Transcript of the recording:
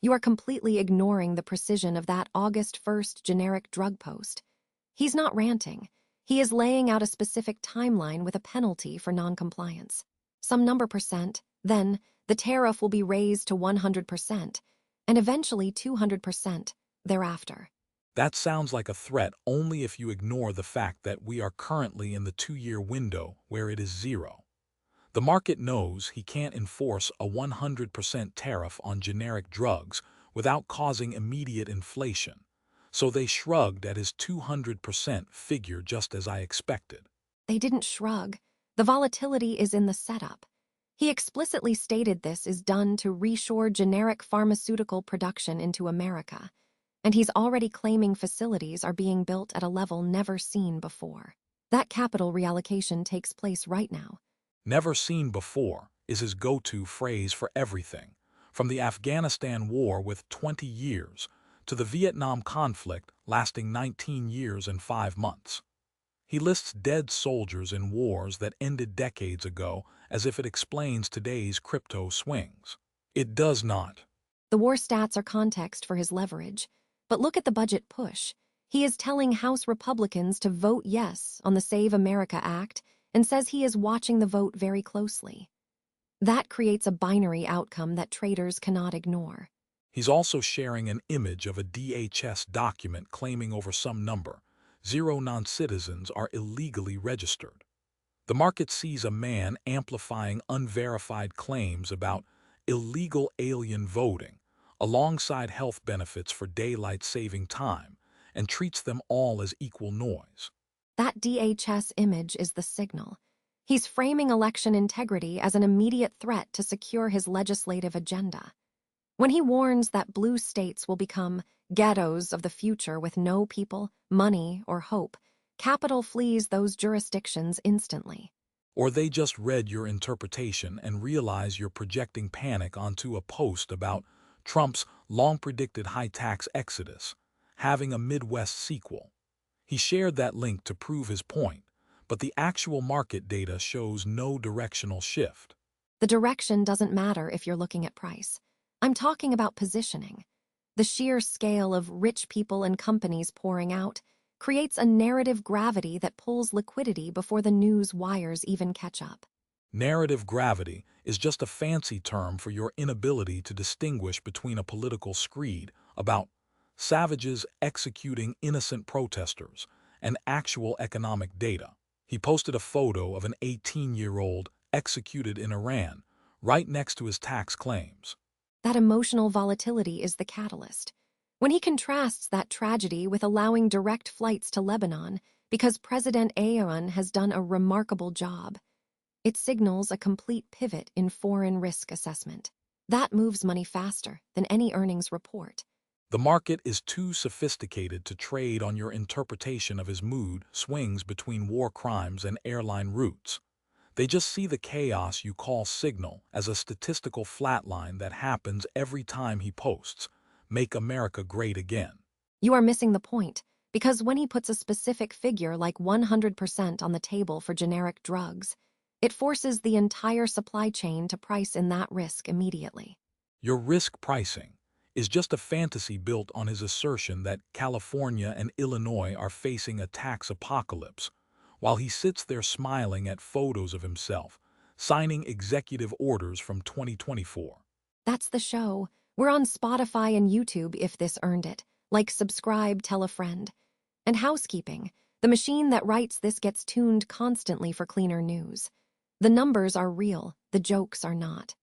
You are completely ignoring the precision of that August 1st generic drug post. He's not ranting. He is laying out a specific timeline with a penalty for noncompliance. Some number percent, then the tariff will be raised to 100%, and eventually 200% thereafter. That sounds like a threat only if you ignore the fact that we are currently in the 2-year window where it is zero. The market knows he can't enforce a 100% tariff on generic drugs without causing immediate inflation, so they shrugged at his 200% figure just as I expected. They didn't shrug. The volatility is in the setup. He explicitly stated this is done to reshore generic pharmaceutical production into America, and he's already claiming facilities are being built at a level never seen before. That capital reallocation takes place right now. Never seen before is his go-to phrase for everything, from the Afghanistan war with 20 years to the Vietnam conflict lasting 19 years and 5 months. He lists dead soldiers in wars that ended decades ago as if it explains today's crypto swings. It does not. The war stats are context for his leverage, but look at the budget push. He is telling House Republicans to vote yes on the Save America Act and says he is watching the vote very closely. That creates a binary outcome that traders cannot ignore. He's also sharing an image of a DHS document claiming over some number, 0 non-citizens are illegally registered. The market sees a man amplifying unverified claims about illegal alien voting alongside health benefits for daylight saving time and treats them all as equal noise. That DHS image is the signal. He's framing election integrity as an immediate threat to secure his legislative agenda. When he warns that blue states will become ghettos of the future with no people, money, or hope, capital flees those jurisdictions instantly. Or they just read your interpretation and realize you're projecting panic onto a post about Trump's long-predicted high-tax exodus, having a Midwest sequel. He shared that link to prove his point, but the actual market data shows no directional shift. The direction doesn't matter if you're looking at price. I'm talking about positioning. The sheer scale of rich people and companies pouring out creates a narrative gravity that pulls liquidity before the news wires even catch up. Narrative gravity is just a fancy term for your inability to distinguish between a political screed about savages executing innocent protesters and actual economic data. He posted a photo of an 18-year-old executed in Iran right next to his tax claims. That emotional volatility is the catalyst. When he contrasts that tragedy with allowing direct flights to Lebanon because President Aoun has done a remarkable job, it signals a complete pivot in foreign risk assessment. That moves money faster than any earnings report. The market is too sophisticated to trade on your interpretation of his mood swings between war crimes and airline routes. They just see the chaos you call signal as a statistical flatline that happens every time he posts, "Make America Great Again." You are missing the point, because when he puts a specific figure like 100% on the table for generic drugs, it forces the entire supply chain to price in that risk immediately. Your risk pricing is just a fantasy built on his assertion that California and Illinois are facing a tax apocalypse, while he sits there smiling at photos of himself, signing executive orders from 2024. That's the show. We're on Spotify and YouTube if this earned it. Like, subscribe, tell a friend. And housekeeping. The machine that writes this gets tuned constantly for cleaner news. The numbers are real, the jokes are not.